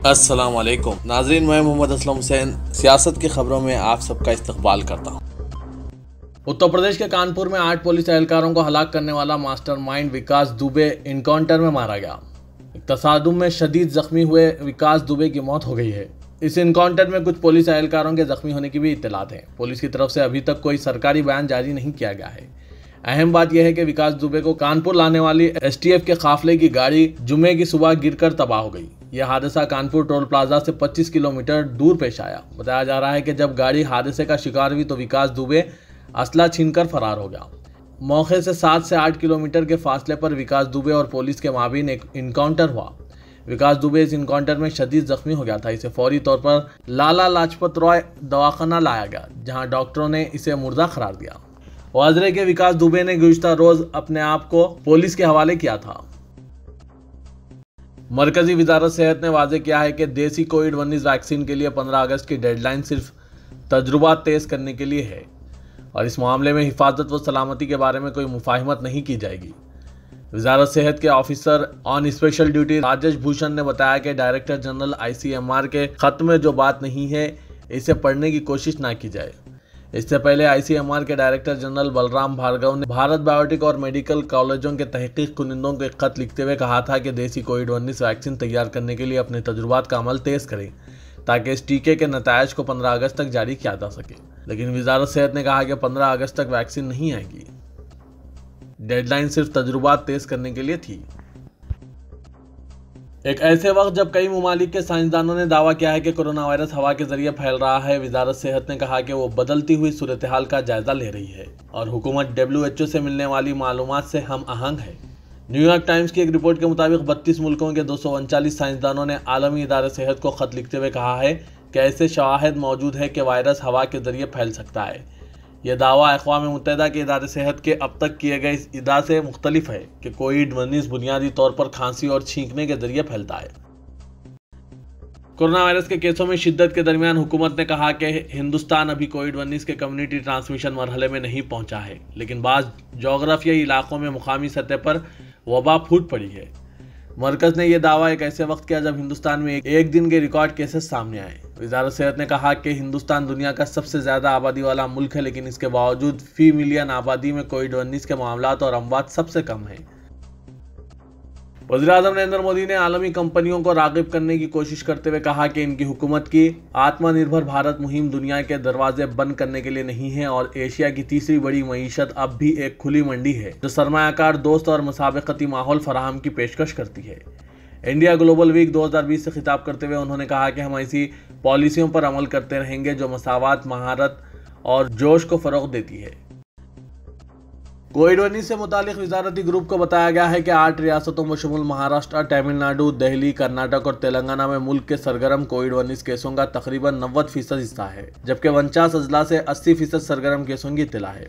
अस्सलाम वालेकुम नाजरीन, मैं मोहम्मद असलम हुसैन सियासत की खबरों में आप सबका इस्तकबाल करता हूँ। उत्तर प्रदेश के कानपुर में 8 पुलिस एहलकारों को हलाक करने वाला मास्टरमाइंड विकास दुबे इनकाउंटर में मारा गया। एक तसादुम में शदीद जख्मी हुए विकास दुबे की मौत हो गई है। इस इनकाउंटर में कुछ पुलिस एहलकारों के जख्मी होने की भी इत्तलात है। पुलिस की तरफ से अभी तक कोई सरकारी बयान जारी नहीं किया गया है। अहम बात यह है कि विकास दुबे को कानपुर लाने वाली एसटीएफ के काफिले की गाड़ी जुमे की सुबह गिरकर तबाह हो गई। यह हादसा कानपुर टोल प्लाजा से 25 किलोमीटर दूर पेश आया। बताया जा रहा है कि जब गाड़ी हादसे का शिकार हुई तो विकास दुबे असला छीनकर फरार हो गया। मौके से 7 से 8 किलोमीटर के फासले पर विकास दुबे और पुलिस के माबीन एक इनकाउंटर हुआ। विकास दुबे इस इनकाउंटर में शदीद जख्मी हो गया था। इसे फौरी तौर पर लाला लाजपत राय दवाखाना लाया गया, जहां डॉक्टरों ने इसे मुर्दा करार दिया। वाजरे के विकास दुबे ने गुज़िश्ता रोज अपने आप को पुलिस के हवाले किया था। मरकजी वजारत सेहत ने वाजे किया है कि देसी कोविड-19 वैक्सीन के लिए 15 अगस्त की डेडलाइन सिर्फ तजुर्बात तेज करने के लिए है और इस मामले में हिफाजत व सलामती के बारे में कोई मुफाहिमत नहीं की जाएगी। वजारत सेहत के officer on special duty Rajesh Bhushan ने बताया कि डायरेक्टर जनरल ICMR के खत में जो बात नहीं है इसे पढ़ने की कोशिश ना की जाए। इससे पहले ICMR के डायरेक्टर जनरल बलराम भार्गव ने भारत बायोटेक और मेडिकल कॉलेजों के तहकीक कुनिंदों को एक खत लिखते हुए कहा था कि देसी कोविड-19 वैक्सीन तैयार करने के लिए अपने तजुर्बात का अमल तेज करें ताकि इस टीके के नतायज को 15 अगस्त तक जारी किया जा सके। लेकिन वजारत सेहत ने कहा कि 15 अगस्त तक वैक्सीन नहीं आएगी। डेडलाइन सिर्फ तजुर्बात तेज करने के लिए थी। एक ऐसे वक्त जब कई ममालिक के साइंसदानों ने दावा किया है कि कोरोना वायरस हवा के जरिए फैल रहा है, वजारत सेहत ने कहा कि वो बदलती हुई सूरत हाल का जायजा ले रही है और हुकूमत WHO से मिलने वाली मालूमात से हम आहंग है। न्यूयॉर्क टाइम्स की एक रिपोर्ट के मुताबिक 32 मुल्कों के 239 साइंसदानों ने आलमी इदारे सेहत को खत लिखते हुए कहा है कि ऐसे शवाहिद मौजूद है कि वायरस हवा के जरिए फैल सकता है। यह दावा अक़वाम मुत्तहिदा के इदारे सेहत के अब तक किए गए इदा से मुख्तलिफ है कि कोविड-19 बुनियादी तौर पर खांसी और छींकने के जरिए फैलता है। कोरोना वायरस के केसों में शिद्दत के दरमियान हुकूमत ने कहा कि हिंदुस्तान अभी कोविड-19 के कम्युनिटी ट्रांसमिशन मरहले में नहीं पहुंचा है, लेकिन बाज़ जोग्राफियाई इलाकों में मुकामी सतह पर वबा फूट पड़ी है। मरकज ने यह दावा एक ऐसे वक्त किया जब हिंदुस्तान में एक दिन के रिकॉर्ड केसेस सामने आए। वजारत सेहत ने कहा कि हिंदुस्तान दुनिया का सबसे ज़्यादा आबादी वाला मुल्क है, लेकिन इसके बावजूद फी मिलियन आबादी में कोविड-19 के मामलात और अमवात सबसे कम है। वज़ीर-ए-आज़म नरेंद्र मोदी ने आलमी कंपनियों को राग़िब करने की कोशिश करते हुए कहा कि इनकी हुकूमत की आत्मनिर्भर भारत मुहिम दुनिया के दरवाजे बंद करने के लिए नहीं है और एशिया की तीसरी बड़ी मईशत अब भी एक खुली मंडी है जो सरमायाकार दोस्त और मुसाबकती माहौल फराहम की पेशकश करती है। इंडिया ग्लोबल वीक 2020 से खिताब करते हुए उन्होंने कहा कि हम ऐसी पॉलिसियों पर अमल करते रहेंगे जो मसावात, महारत और जोश को फ़रोग़ देती है। कोविड-19 से मुतालिक वजारती ग्रुप को बताया गया है कि 8 रियासतों बशमूल महाराष्ट्र, तमिलनाडु, दिल्ली, कर्नाटक और तेलंगाना में मुल्क के सरगर्म कोविड-19 केसों का तकरीबन 90% हिस्सा है, जबकि 49 अजला से 80% सरगर्म केसों की इत्तला है।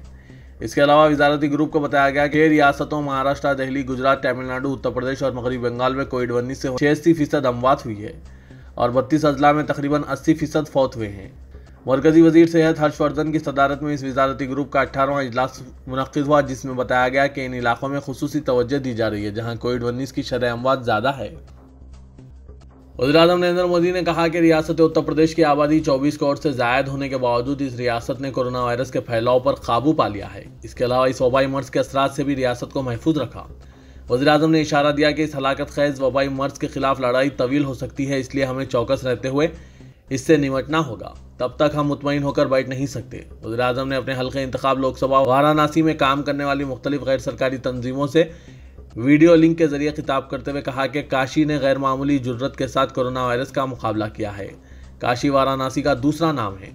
इसके अलावा वजारती ग्रुप को बताया गया कि रियासतों महाराष्ट्र, दिल्ली, गुजरात, तमिलनाडु, उत्तर प्रदेश और मगरबी बंगाल में कोविड-19 से 86% अमवात हुई है और 32 अजला में तकरीबन 80% फौत हुए हैं। मरकजी वजीर सेहत हर्षवर्धन की सदारत में इस वजारती ग्रुप का 18वां इजलास मुनक्किद हुआ, जिसमें बताया गया कि इन इलाकों में खुसूसी तवज्जो दी जा रही है जहां कोविड-19 की शरह अमवात ज़्यादा है। वज़ीर-ए-आज़म नरेंद्र मोदी ने कहा कि रियासत उत्तर प्रदेश की आबादी 24 करोड़ से ज़ायद होने के बावजूद इस रियासत ने कोरोना वायरस के फैलाव पर काबू पा लिया है। इसके अलावा इस वबाई मर्ज के असरात से भी रियासत को महफूज रखा। वज़ीर-ए-आज़म ने इशारा दिया कि इस हलाकत खेज़ वबाई मर्ज के खिलाफ लड़ाई तवील हो सकती है, इसलिए हमें चौकस रहते हुए इससे निमटना होगा। तब तक हम मुतमईन होकर बैठ नहीं सकते। वज़ीर-ए-आज़म ने अपने हल्के इंतखाब लोकसभा वाराणसी में काम करने वाली मुख्तलिफ गैर सरकारी तंजीमों से वीडियो लिंक के जरिए खिताब करते हुए कहा कि काशी ने गैर मामूली जुर्रत के साथ कोरोना वायरस का मुकाबला किया है। काशी वाराणसी का दूसरा नाम है।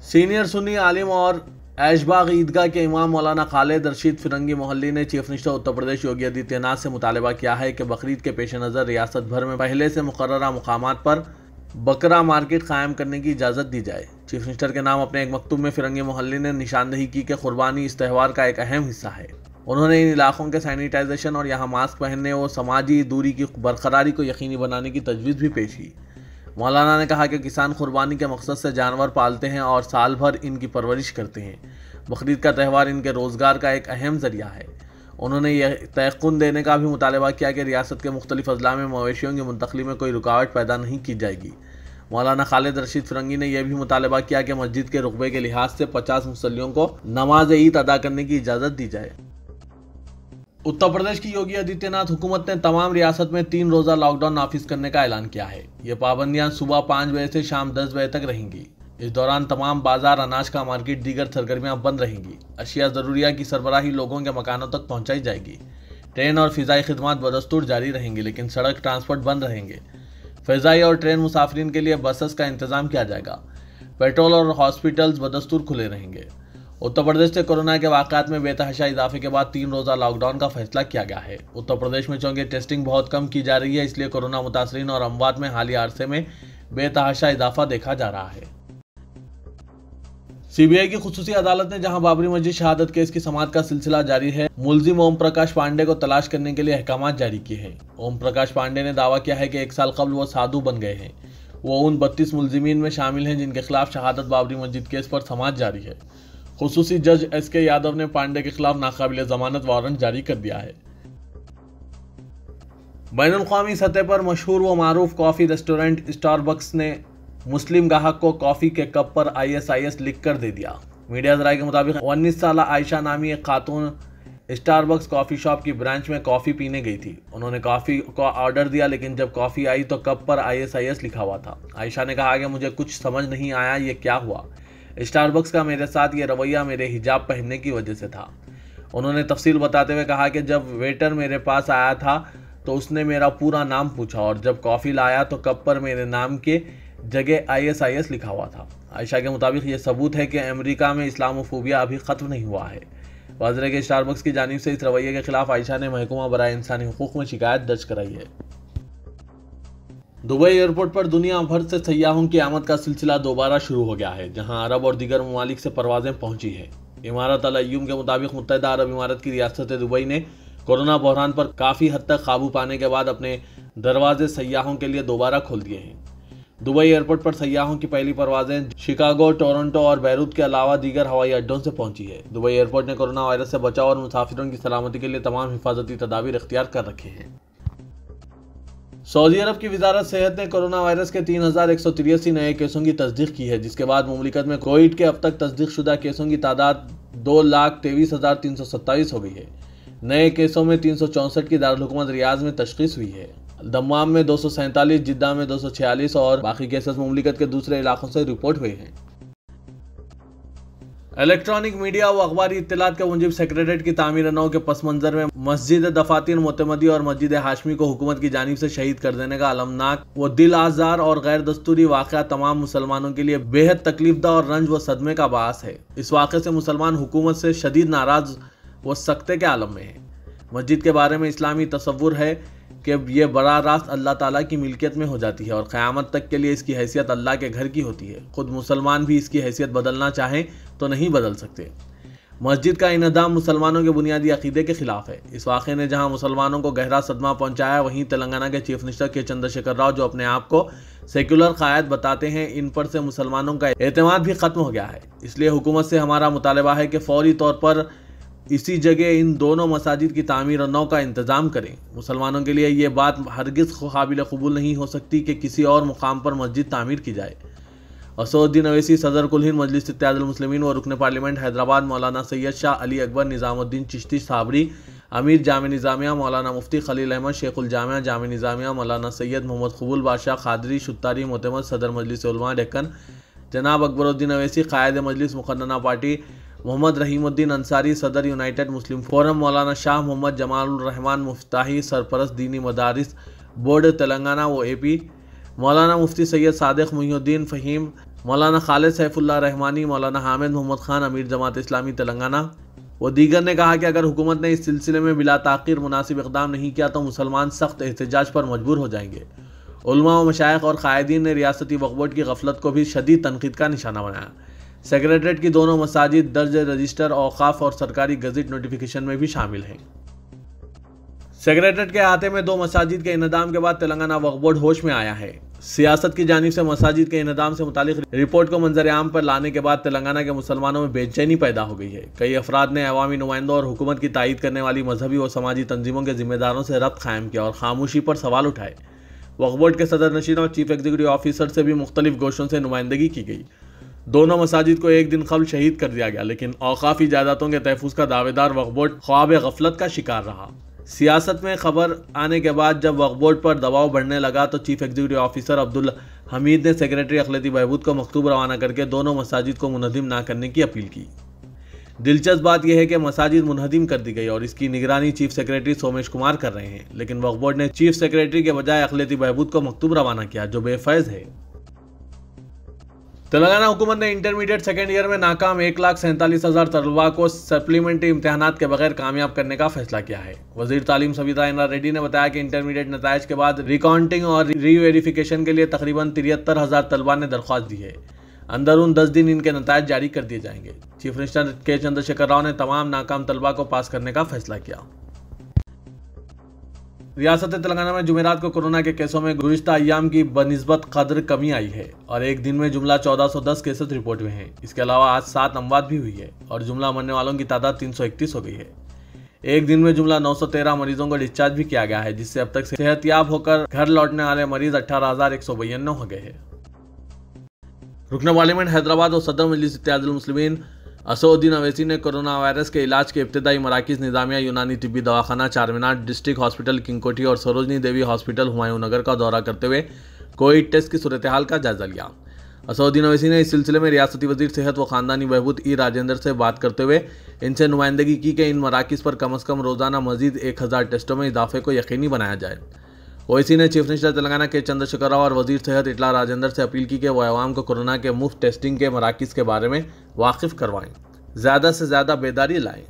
सीनियर सुन्नी आलिम और ऐशबाग ईदगाह के इमाम मौलाना खालिद रशीद फिरंगी मोहल्ली ने चीफ मिनिस्टर उत्तर प्रदेश योगी आदित्यनाथ से मुतालबा किया है कि बकरीद के पेश नज़र रियासत भर में पहले से मुकर्ररा मुकामात पर बकरा मार्केट कायम करने की इजाज़त दी जाए। चीफ मिनिस्टर के नाम अपने एक मकतूब में फिरंगी मोहल्ली ने निशानदेही की कि कुर्बानी इस त्यौहार का एक अहम हिस्सा है। उन्होंने इन इलाकों के सैनिटाइजेशन और यहाँ मास्क पहनने और समाजी दूरी की बरकरारी को यकीनी बनाने की तजवीज़ भी पेश की। मौलाना ने कहा कि किसान कुर्बानी के मकसद से जानवर पालते हैं और साल भर इनकी परवरिश करते हैं। बकरीद का त्यौहार इनके रोज़गार का एक अहम ज़रिया है। उन्होंने यह तयक़ुन देने का भी मुतालबा किया कि रियासत के मुख्तलिफ अजला में मवेशियों की मुंतकली में कोई रुकावट पैदा नहीं की जाएगी। मौलाना खालिद रशीद फिरंगी ने यह भी मुतालबा किया कि मस्जिद के रुकबे के लिहाज से 50 मुसल्लियों को नमाज ईद अदा करने की इजाज़त दी जाए। उत्तर प्रदेश की योगी आदित्यनाथ हुकूमत ने तमाम रियासत में 3 रोज़ा लॉकडाउन नाफिज करने का ऐलान किया है। ये पाबंदियां सुबह 5 बजे से शाम 10 बजे तक रहेंगी। इस दौरान तमाम बाजार, अनाज का मार्केट, दीगर सरगर्मियां बंद रहेंगी। अशिया ज़रूरिया की सरबराही लोगों के मकानों तक पहुंचाई जाएगी। ट्रेन और फ़िज़ाई खिदमत बदस्तूर जारी रहेंगी, लेकिन सड़क ट्रांसपोर्ट बंद रहेंगे। फ़िज़ाई और ट्रेन मुसाफिरीन के लिए बसेस का इंतजाम किया जाएगा। पेट्रोल और हॉस्पिटल्स बदस्तूर खुले रहेंगे। उत्तर प्रदेश से कोरोना के वाक़यात में बेतहाशा इजाफे के बाद 3 रोज़ा लॉकडाउन का फैसला किया गया है। उत्तर प्रदेश में चूंकि टेस्टिंग बहुत कम की जा रही है, इसलिए कोरोना मुतासरीन और अमवात में हालिया अरसे में बेतहाशा इजाफा देखा जा रहा है। सीबीआई की खुसूसी अदालत ने जहां बाबरी मस्जिद शहादत केस की समाअत का सिलसिला जारी है, मुलजिम ओम प्रकाश पांडे को तलाश करने के लिए अहकाम जारी किए हैं। ओम प्रकाश पांडे ने दावा किया है कि 1 साल कबल वो साधु बन गए हैं। वो उन 32 मुलजिमीन में शामिल हैं जिनके खिलाफ शहादत बाबरी मस्जिद केस पर समाअत जारी है। खुसूसी जज SK यादव ने पांडे के खिलाफ नाकाबिले जमानत वारंट जारी कर दिया है। बैनुल-अक़वामी सतह पर मशहूर व मारूफ कॉफ़ी रेस्टोरेंट स्टारबक्स ने मुस्लिम गाहक को कॉफ़ी के कप पर ISIS लिख कर दे दिया। मीडिया ज़राए के मुताबिक 19 साल आयशा नामी एक खातून स्टारबक्स कॉफ़ी शॉप की ब्रांच में कॉफ़ी पीने गई थी। उन्होंने कॉफ़ी का ऑर्डर दिया, लेकिन जब कॉफ़ी आई तो कप पर ISIS लिखा हुआ था। आयशा ने कहा कि मुझे कुछ समझ नहीं आया, ये क्या हुआ। स्टारबक्स का मेरे साथ ये रवैया मेरे हिजाब पहनने की वजह से था। उन्होंने तफसील बताते हुए कहा कि जब वेटर मेरे पास आया था तो उसने मेरा पूरा नाम पूछा और जब कॉफ़ी लाया तो कप पर मेरे नाम के जगह ISIS लिखा हुआ था। आयशा के मुताबिक ये सबूत है कि अमेरिका में इस्लामोफोबिया अभी ख़त्म नहीं हुआ है। वाज़ेह के स्टारबक्स की जानिब से इस रवैये के खिलाफ आयशा ने महकमा बराए इंसानी हुकूक़ में शिकायत दर्ज कराई है। दुबई एयरपोर्ट पर दुनिया भर से सयाहों की आमद का सिलसिला दोबारा शुरू हो गया है, जहां अरब और दीगर ममालिक से परवाजें पहुंची हैं। इमारत अल अय्यूम के मुताबिक मुत्तहिदा अरब इमारत की रियासत दुबई ने कोरोना बहरान पर काफ़ी हद तक काबू पाने के बाद अपने दरवाजे सयाहों के लिए दोबारा खोल दिए हैं। दुबई एयरपोर्ट पर सयाहों की पहली परवाजें शिकागो, टोरंटो और बैरूत के अलावा दीगर हवाई अड्डों से पहुंची है। दुबई एयरपोर्ट ने कोरोना वायरस से बचाव और मुसाफिरों की सलामती के लिए तमाम हिफाजती तदाबीर इख्तियार कर रखे हैं। सऊदी अरब की वजारत सेहत ने कोरोना वायरस के 3183 नए केसों की तस्दीक की है, जिसके बाद मुमलिकत में कोविड के अब तक तस्दीक शुदा केसों की तादाद 2,23,327 हो गई है। नए केसों में 364 की दारुल-हुकूमत रियाज में तशखीस हुई है। दम्माम में 247, जिद्दा में 246 और बाकी केसेस मुमलिकत के दूसरे इलाकों से रिपोर्ट हुए हैं। इलेक्ट्रॉनिक मीडिया व अखबारी इत्तलात के मुजिब सेक्रेटरीट की तामीर नौ के पस मंजर में मस्जिद दफातिन मोतमदी और मस्जिद हाशमी को हुकूमत की जानिब से शहीद कर देने का अलमनाक व दिल आज़ार और गैर दस्तूरी वाक़या तमाम मुसलमानों के लिए बेहद तकलीफदा और रंज व सदमे का बास है। इस वाक़े से मुसलमान हुकूमत से शदीद नाराज व सख्ते के आलम में है। मस्जिद के बारे में इस्लामी तसव्वुर है कि ये बड़ा रास्त अल्लाह ताला की मिल्कियत में हो जाती है और क़यामत तक के लिए इसकी हैसियत अल्लाह के घर की होती है। खुद मुसलमान भी इसकी हैसियत बदलना चाहें तो नहीं बदल सकते। मस्जिद का इन्हदाम मुसलमानों के बुनियादी अकीदे के खिलाफ है। इस वाक़े ने जहां मुसलमानों को गहरा सदमा पहुंचाया, वहीं तेलंगाना के चीफ मिनिस्टर के चंद्रशेखर राव, जो अपने आप को सेक्युलर कायद बताते हैं, इन पर से मुसलमानों का एतमाद भी ख़त्म हो गया है। इसलिए हुकूमत से हमारा मुतालबा है कि फौरी तौर पर इसी जगह इन दोनों मसाजिद की तामीर और नौ का इंतज़ाम करें। मुसलमानों के लिए ये बात हरगिज़ काबिल कबूल नहीं हो सकती कि किसी और मुकाम पर मस्जिद तामीर की जाए। असदुद्दीन अवैसी, सदर कुल हिंद मजलिस इत्तेहादुल मुस्लिमीन व रुकन पार्लियामेंट हैदराबाद मौलाना सैयद शाह अली अकबर निज़ामुद्दीन चिश्ती साबरी, अमीर जामे निज़ामिया मौलाना मुफ्ती खलील अहमद शेखुल जामिया जामे निज़ामिया मौलाना सैयद मोहम्मद कबूल बादशाह खादरी शुत्तारी मोतमद, सदर मजलिस उलमा डेक्कन जनाब अकबरुद्दीन अवैसी, कायद मजलिस मुक़न्नना पार्टी मोहम्मद रहीमुद्दीन अंसारी, सदर यूनाइटेड मुस्लिम फोरम मौलाना शाह मोहम्मद जमालुर रहमान मुफ्ताही, सरपरस्त दीनी मदारिस बोर्ड तेलंगाना व AP, मौलाना मुफ्ती सैयद सादिक मुहिउद्दीन फ़हीम, मौलाना खालिद सैफुल्लाह रहमानी, मौलाना हामिद मोहम्मद खान, अमीर जमात इस्लामी तेलंगाना व दीगर ने कहा कि अगर हुकूमत ने इस सिलसिले में बिला ताक़ीर मुनासिब इक़दाम नहीं किया तो मुसलमान सख्त एहतजाज पर मजबूर हो जाएंगे। उलमा व मशाइख और कायदीन ने रियासती वक्फ बोर्ड की गफलत को भी शदीद तनकीद का निशाना बनाया। सेक्रेटरीट की दोनों मसाजिद दर्ज रजिस्टर औकाफ और सरकारी गज़ट नोटिफिकेशन में भी शामिल हैं। सेक्रेटरीट के अहाते में 2 मसाजिद के इन्हदाम के बाद तेलंगाना वक्फ बोर्ड होश में आया है। सियासत की जानिब से मसाजिद के इन्हदाम से मुतालिक रिपोर्ट को मंजर-ए-आम पर लाने के बाद तेलंगाना के मुसलमानों में बेचैनी पैदा हो गई है। कई अफराद ने अवामी नुमाइंदों और हुकूमत की तायीद करने वाली मजहबी और समाजी तंजीमों के जिम्मेदारों से रब्त कायम किया और खामोशी पर सवाल उठाए। वक्फ बोर्ड के सदर नशीन और चीफ एग्जीक्यूटिव ऑफिसर से भी मुख्तलिफ गोशों से नुमाइंदगी की गई। दोनों मसाजिद को एक दिन कबल शहीद कर दिया गया, लेकिन औकाफी जायदादों के तहफ़्फ़ुज़ का दावेदार वक्फ बोर्ड ख्वाब गफलत का शिकार रहा। सियासत में खबर आने के बाद जब वक्फ बोर्ड पर दबाव बढ़ने लगा तो chief executive officer Abdul Hamid ने सेक्रेटरी अखिलती बहबूद को मकतूब रवाना करके दोनों मसाजिद को मुनहदिम ना करने की अपील की। दिलचस्प बात यह है कि मसाजिद मुनहदिम कर दी गई और इसकी निगरानी चीफ सेक्रेटरी सोमेश कुमार कर रहे हैं, लेकिन वक्फ बोर्ड ने चीफ सेक्रेटरी के बजाय अखिलती बहबूद को मकतूब रवाना किया, जो बेफैज़ है। तेलंगाना हुकूमत ने इंटरमीडिएट सेकेंड ईयर में नाकाम 1,47,000 तलबा को सप्लीमेंट्री इम्तहानात के बगैर कामयाब करने का फैसला किया है। वजीर तालीम सविता इंद्रा रेड्डी ने बताया कि इंटरमीडिएट नताइज के बाद रिकाउंटिंग और रीवेरिफिकेशन के लिए तकरीबन 73,000 तलबा ने दरख्वास्त दी है। अंदरून 10 दिन इनके नताइज जारी कर दिए जाएंगे। चीफ मिनिस्टर के चंद्रशेखर राव ने तमाम नाकाम तलबा को पास करने का फैसला किया। रियासत तेलंगाना में जुमेरात को कोरोना के केसों में गुज़िश्ता अय्याम की बनिस्बत कदर कमी आई है और एक दिन में जुमला 1410 केसेस रिपोर्ट हुए हैं। इसके अलावा आज 7 अमवात भी हुई है और जुमला मरने वालों की तादाद 331 हो गई है। एक दिन में जुमला 913 मरीजों को डिस्चार्ज भी किया गया है, जिससे अब तक सेहतयाब होकर घर लौटने वाले मरीज 18,192 हो गए हैं। रुकन पार्लियामेंट हैदराबाद और सदर मजलिस इत्तेहादुल मुस्लिमीन असदुद्दीन अवैसी ने कोरोना वायरस के इलाज के इब्तदाई मराकिज़ निज़ामिया यूनानी तिब्बी दवाखाना चारमीनार डिस्ट्रिक्ट हॉस्पिटल किंगकोठी और सरोजनी देवी हॉस्पिटल हुमायूं नगर का दौरा करते हुए कोविड टेस्ट की सूरत हाल का जायजा लिया। असदुद्दीन अवैसी ने इस सिलसिले में रियासती वजीर सेहत व ख़ानदानी बहबूद ई राजेंद्र से बात करते हुए इनसे नुमाइंदगी की कि इन मराकिज़ पर कम अज़ कम रोज़ाना मजीद 1000 टेस्टों में इजाफे को यकीनी बनाया जाए। ओवैसी ने चीफ मिनिस्टर तेलंगाना के चंद्रशेखर राव और वजीर सेहत इटला राजेंद्र से अपील की कि वह अवाम को कोरोना के मुफ्त टेस्टिंग के मराकिज़ के बारे में वाकिफ़ करवाएं, ज़्यादा से ज़्यादा बेदारी लाएं।